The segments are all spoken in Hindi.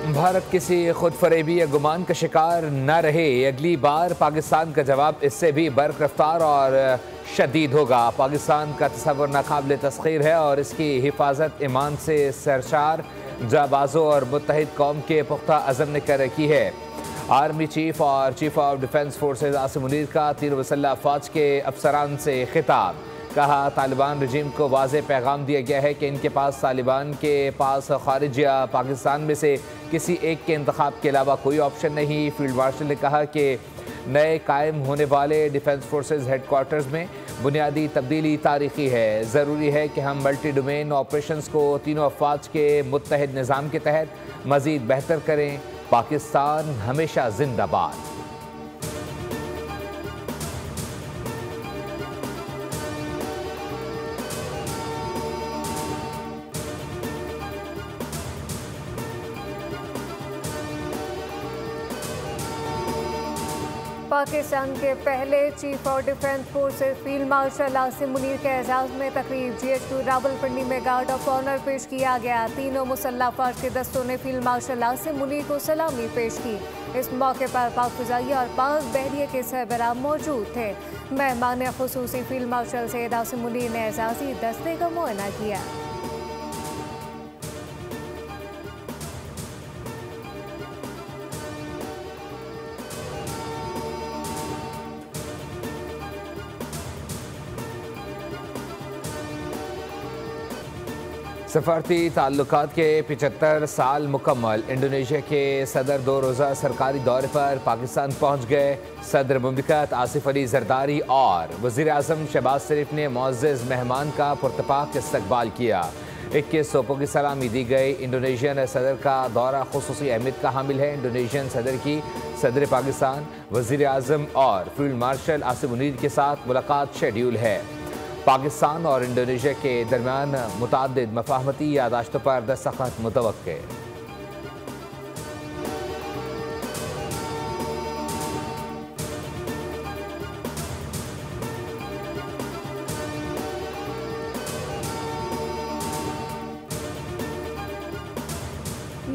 भारत किसी खुद फरेबी या गुमान का शिकार न रहे। अगली बार पाकिस्तान का जवाब इससे भी बर्क रफ्तार और शदीद होगा। पाकिस्तान का तस्वर नाकाबिल तस्खीर है और इसकी हिफाजत ईमान से सरशार जाबाजों और मुत्तहिद कौम के पुख्ता अज़म ने कर रखी है। आर्मी चीफ और chief of defence forces Asim Munir का तीनों मुसल्लह अफवाज के अफसरान से खिताब। कहा, तालिबान रजीम को वाज़ेह पैगाम दिया गया है कि इनके पास तालिबान के पास खारिज या पाकिस्तान में से किसी एक के इंतखाब के अलावा कोई ऑप्शन नहीं। फील्ड मार्शल ने कहा कि नए कायम होने वाले डिफेंस फोर्सेज हेडक्वार्टर्स में बुनियादी तब्दीली तारीखी है। ज़रूरी है कि हम मल्टी डोमेन ऑपरेशंस को तीनों अफवाज के मुत्तहिद निज़ाम के तहत मज़ीद बेहतर करें। पाकिस्तान हमेशा जिंदाबाद। पाकिस्तान के पहले chief of defence forces field marshal Asim Munir के एजाज़ में तकरीब GH2 रावलपिंडी में गार्ड ऑफ ऑनर पेश किया गया। तीनों मुसल्लह अफवाज के दस्तों ने फील्ड मार्शल आसिम मुनीर को सलामी पेश की। इस मौके पर पाक फ़िज़ाइया और पाक बहरिया के सरबराह मौजूद थे। मेहमान खुसूसी फील्ड मार्शल सैयद आसिम मुनीर ने एजाज़ी दस्ते का मुआयना किया। सफारती ताल्लुकात के 75 साल मुकम्मल। इंडोनेशिया के सदर 2 रोज़ा सरकारी दौरे पर पाकिस्तान पहुँच गए। सदर मुमलिकत आसिफ अली जरदारी और वज़ीर आज़म शहबाज शरीफ ने मुअज़्ज़ज़ मेहमान का पुरतपाक इस्तकबाल किया। 21 तोपों की सलामी दी गई। इंडोनेशियन सदर का दौरा खुसूसी अहमियत का हामिल है। इंडोनेशियन सदर की सदर पाकिस्तान, वज़ीर आज़म और फील्ड मार्शल आसिम मुनीर के साथ मुलाकात शेड्यूल है। पाकिस्तान और इंडोनेशिया के दरमियान मुताद्दिद मफाहमती यादाश्तों पर दस्तखत मुतवक्के।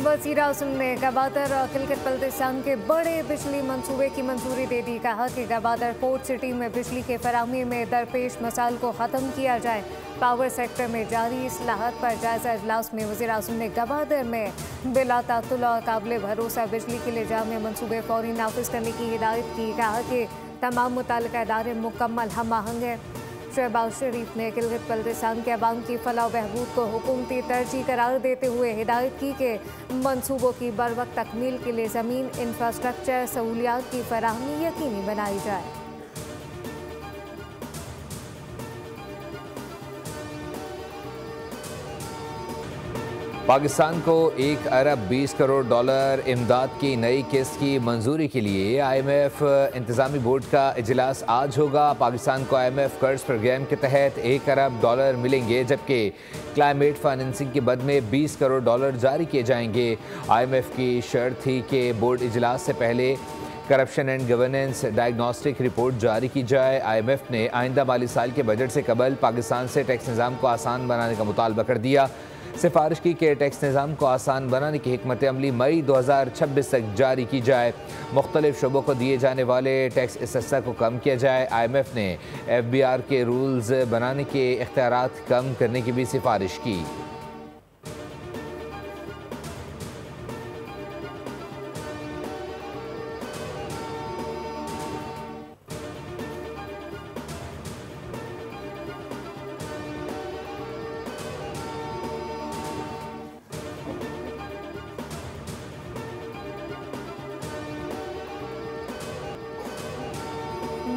वज़ीर आज़म ने गवादर और गिलगित बल्तिस्तान के बड़े बिजली मंसूबे की मंजूरी दे दी। कहा कि गवादर पोर्ट सिटी में बिजली के फराहमी में दरपेश मसाइल को ख़त्म किया जाए। पावर सेक्टर में जारी इस्लाहात पर जायजा इजलास में वज़ीर आज़म ने गवादर में बिला तातुल और काबिल भरोसा बिजली के लिए जामे मंसूबे फौरी नाफिज करने की हिदायत की। कहा कि तमाम मुताल्लिका इदारे मुकम्मल हम आहंग हैं। शहबाज शरीफ ने गिलगित बल्तिस्तान के अवाम की फलाह बहबूद को हुकूमती तरजीह करार देते हुए हिदायत की कि मनसूबों की बरवक्त तकमील के लिए ज़मीन, इंफ्रास्ट्रक्चर, सहूलियात की फराहमी यकीनी बनाई जाए। पाकिस्तान को 1 अरब 20 करोड़ डॉलर इमदाद की नई किस्त की मंजूरी के लिए IMF इंतज़ामी बोर्ड का इजलास आज होगा। पाकिस्तान को IMF कर्ज प्रोग्राम के तहत 1 अरब डॉलर मिलेंगे, जबकि क्लाइमेट फाइनेंसिंग के बद में 20 करोड़ डॉलर जारी किए जाएंगे। IMF की शर्त थी कि बोर्ड इजलास से पहले corruption and governance diagnostic report जारी की जाए। IMF ने आइंदा माली साल के बजट से कबल पाकिस्तान से टैक्स निज़ाम को आसान बनाने का मुतालबा कर दिया। सिफारिश की कि टैक्स निज़ाम को आसान बनाने की हिकमत अमली मई 2026 तक जारी की जाए। मुख्तलिफ शोबों को दिए जाने वाले टैक्स इस्तेसा को कम किया जाए। IMF ने FBR के रूल्स बनाने के इख्तियारात कम करने की भी सिफारिश की।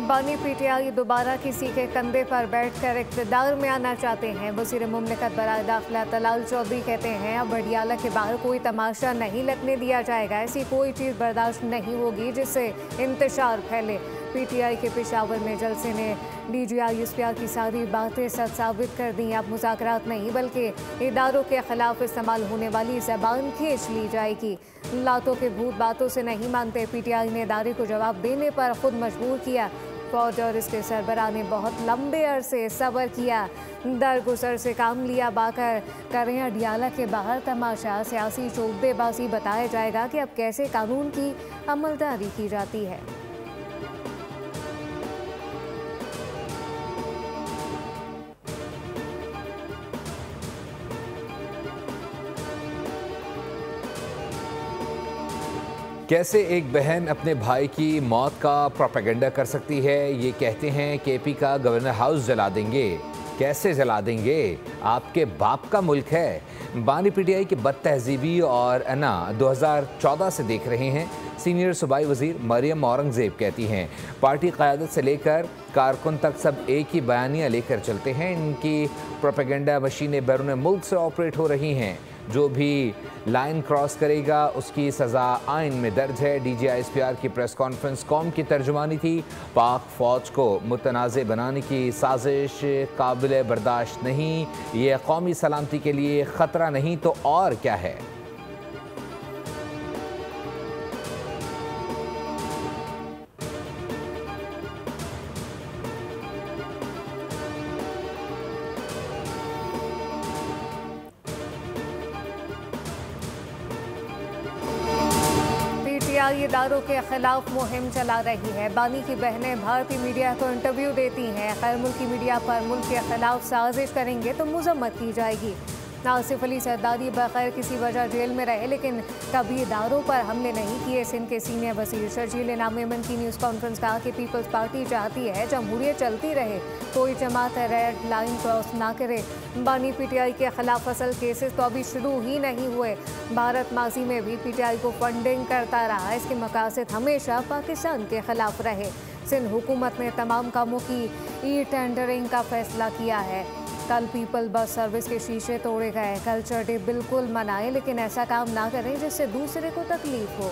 बानी PTI दोबारा किसी के कंधे पर बैठकर इक़्तिदार में आना चाहते हैं। वज़ीर मुमलिकत बराए दाखिला तलाल चौधरी कहते हैं, अब भटियाला के बाहर कोई तमाशा नहीं लगने दिया जाएगा। ऐसी कोई चीज़ बर्दाश्त नहीं होगी जिससे इंतशार फैले। PTI के पेशावर में जलसे ने DGI SPR की सारी बातें सच साबित कर दी। अब मुज़ाकरात नहीं बल्कि इदारों के खिलाफ इस्तेमाल होने वाली ज़बान खींच ली जाएगी। लातों के भूत बातों से नहीं मानते। PTI ने इदारे को जवाब देने पर खुद मजबूर किया। फौज और इसके सरबराह ने बहुत लंबे अरसे सब्र किया, दरगुजर से काम लिया। बाकर करें अडियाला के बाहर तमाशा, सियासी शोबेबाजी बताया जाएगा कि अब कैसे कानून की अमलदारी की जाती है। कैसे एक बहन अपने भाई की मौत का प्रोपेगेंडा कर सकती है? ये कहते हैं केपी का गवर्नर हाउस जला देंगे। कैसे जला देंगे? आपके बाप का मुल्क है। बानी पीटीआई की बदतहजीबी और अना 2014 से देख रहे हैं। सीनियर सूबाई वजीर मरियम औरंगजेब कहती हैं पार्टी क़यादत से लेकर कारकुन तक सब एक ही बयानियाँ लेकर चलते हैं। इनकी प्रोपेगेंडा मशीनें बैरून मुल्क से ऑपरेट हो रही हैं। जो भी लाइन क्रॉस करेगा उसकी सज़ा आइन में दर्ज है। DGISPR की प्रेस कॉन्फ्रेंस कौम की तर्जुमानी थी। पाक फ़ौज को मुतनाज़ बनाने की साजिश काबिल बर्दाश्त नहीं। ये कौमी सलामती के लिए ख़तरा नहीं तो और क्या है? इदारों के खिलाफ मुहिम चला रही है। बानी की बहनें भारतीय मीडिया को इंटरव्यू देती हैं। खैर मुल्की मीडिया पर मुल्क के खिलाफ साजिश करेंगे तो मजम्मत की जाएगी। आसिफ अली सरदारी बगैर किसी वजह जेल में रहे लेकिन कभी इदारों पर हमले नहीं किए। सिंध के सीनियर वजीर शर्जील इनाम मेमन की न्यूज़ कॉन्फ्रेंस कहा कि पीपल्स पार्टी चाहती है जमहूरियत चलती रहे, कोई जमात रेड लाइन क्रॉस ना करे। बानी पीटीआई के खिलाफ असल केसेस तो अभी शुरू ही नहीं हुए। भारत माजी में भी पीटीआई को फंडिंग करता रहा, इसके मकासद हमेशा पाकिस्तान के खिलाफ रहे। सिंध हुकूमत ने तमाम कामों की ई टेंडरिंग का फैसला किया है। कल पीपल बस सर्विस के शीशे तोड़े गए। कल्चर डे बिल्कुल मनाएं लेकिन ऐसा काम ना करें जिससे दूसरे को तकलीफ हो।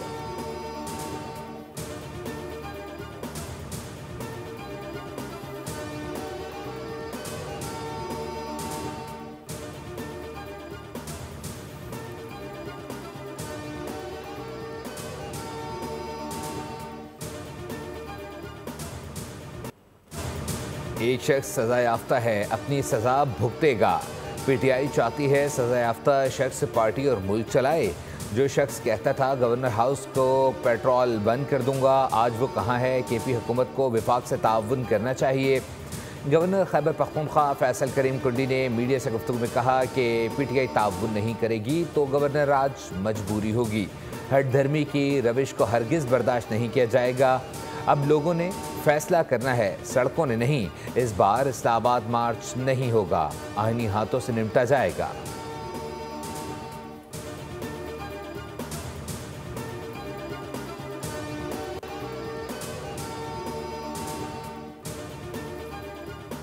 एक शख्स सज़ा याफ्ता है, अपनी सज़ा भुगतेगा। पीटीआई चाहती है सज़ा याफ्ता शख्स पार्टी और मुल्क चलाए। जो शख्स कहता था गवर्नर हाउस को पेट्रोल बंद कर दूंगा, आज वो कहाँ है? केपी हुकूमत को विफाक से ताउन करना चाहिए। गवर्नर खैबर पख्तूनख्वा फैसल करीम कुंडी ने मीडिया से गुफ्तगू में कहा कि पीटीआई ताउन नहीं करेगी तो गवर्नर राज मजबूरी होगी। हट धर्मी की रविश को हरगिज़ बर्दाश्त नहीं किया जाएगा। अब लोगों ने फैसला करना है, सड़कों ने नहीं। इस बार इस्लामाबाद मार्च नहीं होगा, आईनी हाथों से निपटा जाएगा।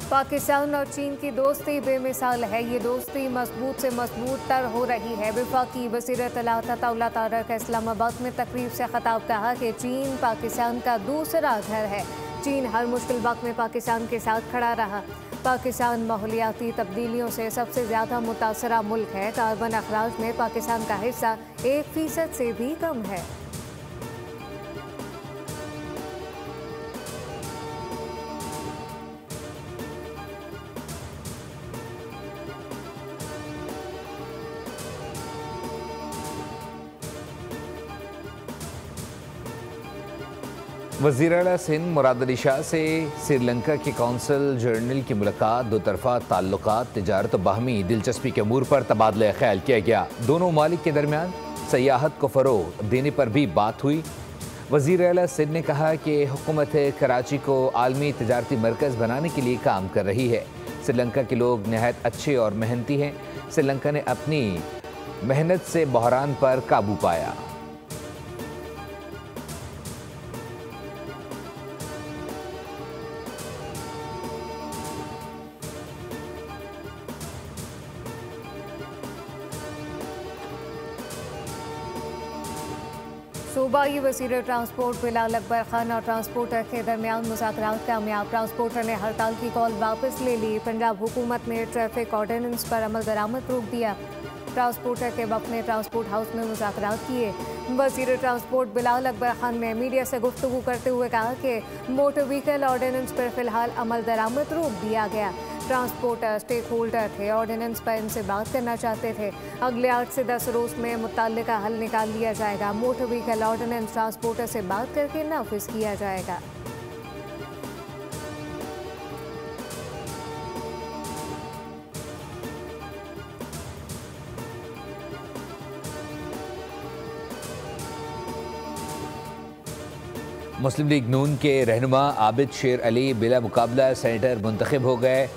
पाकिस्तान और चीन की दोस्ती बेमिसाल है। ये दोस्ती मजबूत से मजबूत तर हो रही है। वफाकी वज़ीर इत्तलात अताउल्लाह तारक इस्लामाबाद में तकरीब से खिताब कहा कि चीन पाकिस्तान का दूसरा घर है। चीन हर मुश्किल वक्त में पाकिस्तान के साथ खड़ा रहा। पाकिस्तान माहौलियाती तब्दीलियों से सबसे ज़्यादा मुतासरा मुल्क है। कार्बन अखराज में पाकिस्तान का हिस्सा 1% से भी कम है। वज़ीर आला सिंध मुराद अली शाह से श्रीलंका की कौंसल जनरल की मुलाकात। दो तरफ़ा ताल्लुकात, तिजारत और बाहमी दिलचस्पी के अमूर पर तबादला ख्याल किया गया। दोनों ममालिक के दरमियान सयाहत को फ़रोग़ देने पर भी बात हुई। वज़ीर आला सिंध ने कहा कि हुकूमत कराची को आलमी तिजारती मरकज़ बनाने के लिए काम कर रही है। श्रीलंका के लोग नहायत अच्छे और मेहनती हैं। श्रीलंका ने अपनी मेहनत से बहरान पर काबू पाया। सूबाई वज़ीर ट्रांसपोर्ट बिलाल अकबर खान और ट्रांसपोर्टर के दरमियान मुज़ाकरात कामयाब। ट्रांसपोर्टर ने हड़ताल की कॉल वापस ले ली। पंजाब हुकूमत ने ट्रैफिक ऑर्डिनेंस पर अमल दरामद रोक दिया। ट्रांसपोर्टर के वफ़द ने ट्रांसपोर्ट हाउस में मुज़ाकरात किए। वज़ीर ट्रांसपोर्ट बिलाल अकबर खान ने मीडिया से गुफ्तगू करते हुए कहा कि मोटर व्हीकल ऑर्डिनेंस पर फिलहाल अमल दरामद रोक दिया गया। ट्रांसपोर्टर स्टेक होल्डर थे, ऑर्डिनेंस पर इनसे बात करना चाहते थे। अगले 8 से 10 रोज में मुत्तल्लिका हल निकाल लिया जाएगा। मोटर व्हीकल ऑर्डिनेंस ट्रांसपोर्टर से बात करके नाफिज किया जाएगा। मुस्लिम लीग नून के रहनुमा आबिद शेर अली बिला मुकाबला सेनेटर मुंतखब हो गए।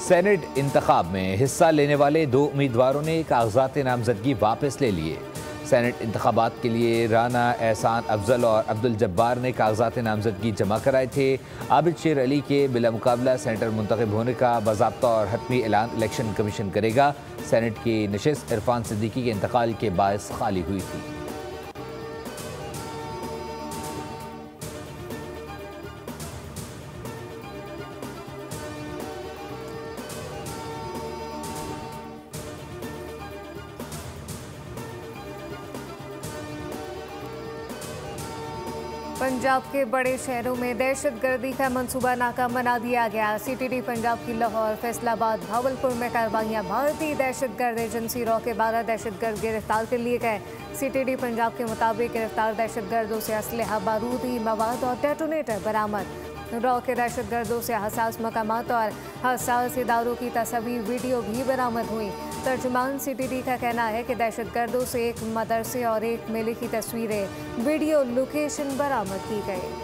सेनेट इंतखाब में हिस्सा लेने वाले 2 उम्मीदवारों ने कागजात नामजदगी वापस ले लिए। सेनेट इंतखाबात के लिए राना एहसान अफजल और अब्दुल जब्बार ने कागजात नामजदगी जमा कराए थे। आबिद शेर अली के बिला मुकाबला सेनेटर मुंतखब होने का बाज़ाब्ता और हतमी ऐलान इलेक्शन कमीशन करेगा। सेनेट की नशिस्त इरफान सिद्दीकी के इंतकाल के बायस खाली हुई थी। पंजाब के बड़े शहरों में दहशतगर्दी का मंसूबा नाकाम बना दिया गया। सीटीडी पंजाब की लाहौर, फैसलाबाद, भावलपुर में कार्रवाइयां। भारतीय दहशतगर्द एजेंसी रॉ के 12 दहशतगर्द गिरफ्तार कर लिए गए। सीटीडी पंजाब के मुताबिक गिरफ्तार दहशतगर्दों से असलहा, बारूदी मवाद और डेटोनेटर बरामद। रॉ के दहशतगर्दों से हसास मकामात और हसास इदारों की तस्वीर वीडियो भी बरामद हुई। तर्जुमान सीटीडी का कहना है कि दहशतगर्दों से एक मदरसे और एक मेले की तस्वीरें वीडियो लोकेशन बरामद की गई।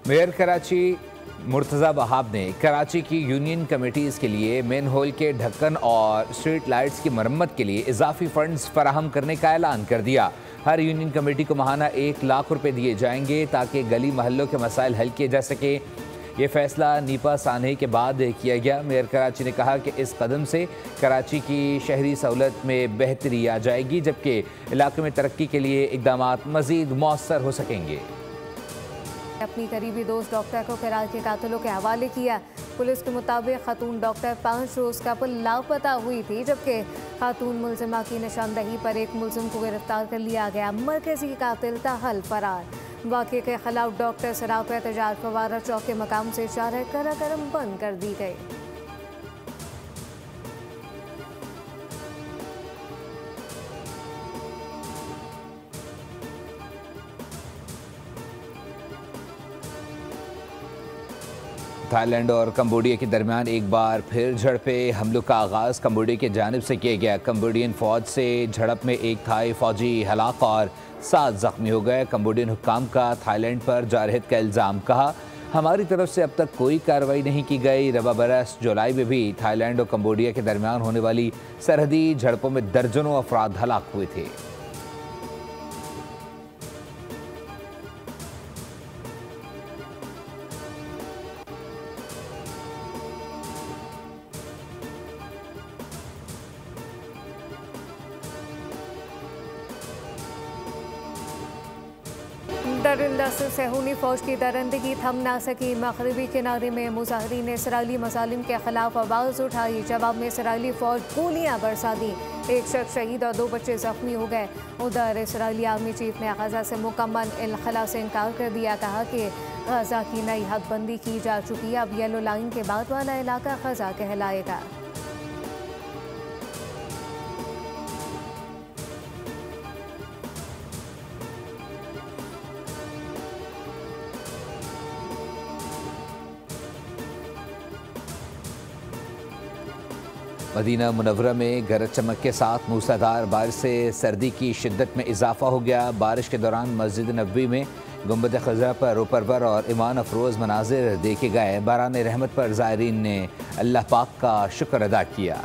मेयर कराची मुर्तज़ा वहाब ने कराची की यूनियन कमेटीज़ के लिए मेन होल के ढक्कन और स्ट्रीट लाइट्स की मरम्मत के लिए इजाफी फंड्स फराहम करने का ऐलान कर दिया। हर यूनियन कमेटी को माहाना 1 लाख रुपए दिए जाएंगे ताकि गली महल्लों के मसाइल हल किए जा सके। ये फैसला नीपा सानही के बाद किया गया। मेयर कराची ने कहा कि इस कदम से कराची की शहरी सहूलत में बेहतरी आ जाएगी, जबकि इलाके में तरक्की के लिए इकदाम मज़ीद मौसर हो सकेंगे। अपनी करीबी दोस्त डॉक्टर को करार के कातिलों के हवाले किया। पुलिस के मुताबिक खातून डॉक्टर 5 रोज कबल लापता हुई थी, जबकि खातून मुलजिमा की निशानदही पर एक मुलजिम को गिरफ्तार कर लिया गया। मरकजी कातिल ताहल फरार। वाक़े के खिलाफ डॉक्टर सराफ एहतजाज फवारा चौक के मकाम से इशारा कराकरम बंद कर दी गई। थाईलैंड और कंबोडिया के दरमियान एक बार फिर झड़पें। हमलों का आगाज़ कंबोडिया की जानिब से किया गया। कंबोडियन फ़ौज से झड़प में एक थाई फ़ौजी हलाक और 7 ज़ख्मी हो गए। कंबोडियन हुक्काम का थाईलैंड पर जारहत का इल्ज़ाम। कहा, हमारी तरफ से अब तक कोई कार्रवाई नहीं की गई। रबा बरस जुलाई में भी थाईलैंड और कंबोडिया के दरमियान होने वाली सरहदी झड़पों में दर्जनों अफराद हलाक हुए थे। दरिंदा से सहूनी फौज की दरंदगी थम ना सकी। मगरबी किनारे में मुजाहिरीन ने इसराइली मसालिम के खिलाफ आवाज़ उठाई। जवाब में इसराइली फौज गोलियां बरसा दी। एक शख्स शहीद और 2 बच्चे जख्मी हो गए। उधर इसराइली आर्मी चीफ ने गजा से मुकम्मल इनखला से इनकार कर दिया। कहा कि गजा की नई हदबंदी की जा चुकी है, अब येलो लाइन के बाद वाला इलाका गजा कहलाएगा। मदीना मुनव्वरा में गरज चमक के साथ मूसलाधार बारिश से सर्दी की शिद्दत में इजाफा हो गया। बारिश के दौरान मस्जिद नबवी में गुंबद खज़रा पर रोपरवर और ईमान अफरोज़ मनाजिर देखे गए। बारान रहमत पर ज़ायरीन ने अल्लाह पाक का शुक्र अदा किया।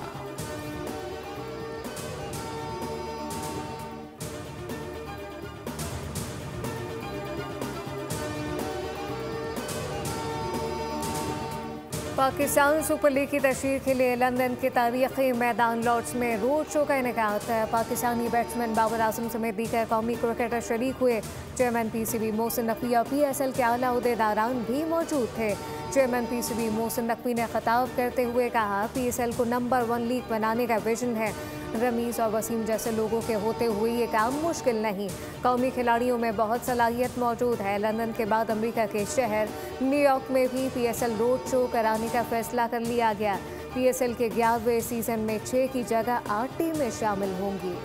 पाकिस्तान सुपर लीग की तशरीह के लिए लंदन के तारीखी मैदान लॉर्ड्स में रोड शो का इनेकाद। पाकिस्तानी बैट्समैन बाबर आजम समेत दीगर कौमी क्रिकेटर शरीक हुए। चेयरमैन PCB मोहसिन नकवी और PSL के आला अहदेदारान भी मौजूद थे। चेयरमैन PCB मोहसिन नकवी ने खिताब करते हुए कहा, PSL को नंबर 1 लीग बनाने का विजन है। रमीज और वसीम जैसे लोगों के होते हुए ये काम मुश्किल नहीं। कौमी खिलाड़ियों में बहुत सलाहियत मौजूद है। लंदन के बाद अमेरिका के शहर न्यूयॉर्क में भी PSL रोड शो कराने का फैसला कर लिया गया। PSL के 11वें सीजन में 6 की जगह 8 टीमें शामिल होंगी।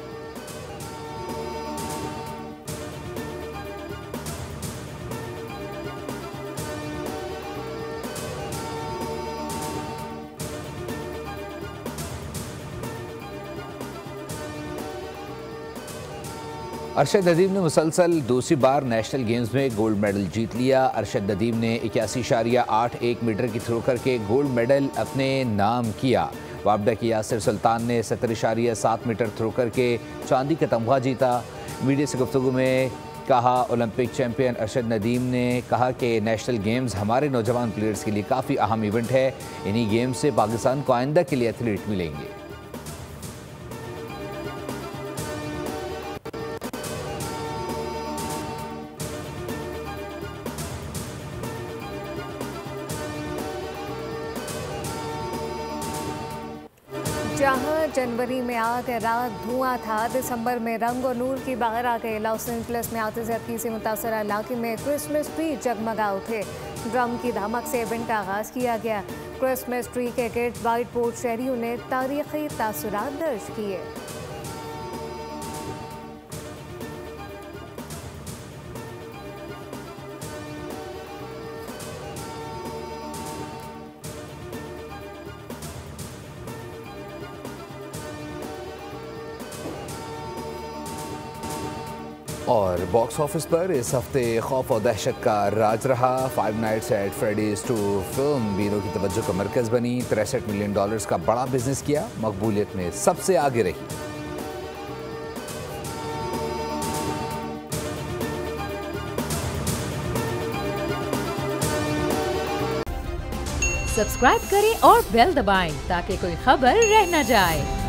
अरशद नदीम ने मुसलसल दूसरी बार नेशनल गेम्स में गोल्ड मेडल जीत लिया। अरशद नदीम ने 81.81 मीटर की थ्रो करके गोल्ड मेडल अपने नाम किया। वापडा की यासिर सुल्तान ने 70.7 मीटर थ्रो करके चांदी का तमगा जीता। मीडिया से गुफ्तगू में कहा, ओलंपिक चैंपियन अरशद नदीम ने कहा कि नेशनल गेम्स हमारे नौजवान प्लेयर्स के लिए काफ़ी अहम इवेंट है। इन्हीं गेम्स से पाकिस्तान को आइंदा के लिए एथलीट मिलेंगे। जहां जनवरी में आग रात धुआं था, दिसंबर में रंग और नूर की बाहर आ गए। लॉस एंजलिस में आतिशबाजी से मुतासर इलाके में क्रिसमस ट्री जगमगा उठे। ड्रम की धमक से इवेंट का आगाज किया गया। क्रिसमस ट्री के गिर्द व्हाइट बोर्ड शहरियों ने तारीखी तासुरात दर्ज किए। और बॉक्स ऑफिस पर इस हफ्ते खौफ और दहशत का राज रहा। 5 नाइट्स एट फ्रेडीज 2 फिल्म बीरों की तवज्जो का मरकज़ बनी। $63 मिलियन का बड़ा बिजनेस किया। मकबूलियत में सबसे आगे रही। सब्सक्राइब करें और बेल दबाएं ताकि कोई खबर रह न जाए।